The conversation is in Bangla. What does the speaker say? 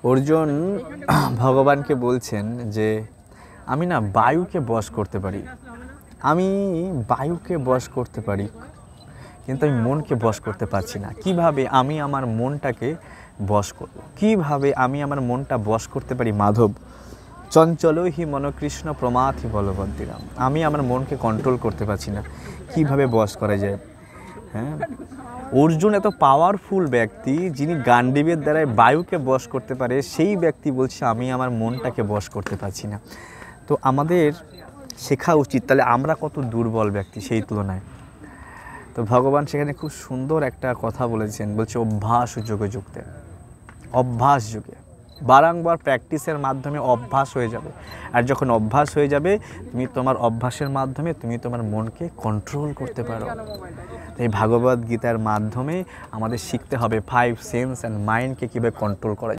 অর্জুন ভগবানকে বলছেন যে আমি না বায়ুকে বশ করতে পারি, আমি বায়ুকে বশ করতে পারি, কিন্তু আমি মনকে বশ করতে পারছি না। কিভাবে আমি আমার মনটাকে বশ করব, কিভাবে আমি আমার মনটা বশ করতে পারি? মাধব, চঞ্চল হি মনকৃষ্ণ প্রমাথি বলবন্তিরাম, আমি আমার মনকে কন্ট্রোল করতে পারছি না, কিভাবে বশ করা যায়? হ্যাঁ, অর্জুন এত পাওয়ারফুল ব্যক্তি, যিনি গান্ডীবের দ্বারাই বায়ুকে বশ করতে পারে, সেই ব্যক্তি বলছে আমি আমার মনটাকে বশ করতে পারছি না। তো আমাদের শেখা উচিত তাহলে আমরা কত দুর্বল ব্যক্তি সেই তুলনায়। তো ভগবান সেখানে খুব সুন্দর একটা কথা বলেছেন, বলছে অভ্যাস যোগে যুক্তে, অভ্যাস যুগে বারংবার প্র্যাকটিসের মাধ্যমে অভ্যাস হয়ে যাবে। আর যখন অভ্যাস হয়ে যাবে, তুমি তোমার অভ্যাসের মাধ্যমে তুমি তোমার মনকে কন্ট্রোল করতে পারো। এই ভাগবত গীতার মাধ্যমে আমাদের শিখতে হবে 5 সেন্স অ্যান্ড মাইন্ডকে কীভাবে কন্ট্রোল করা।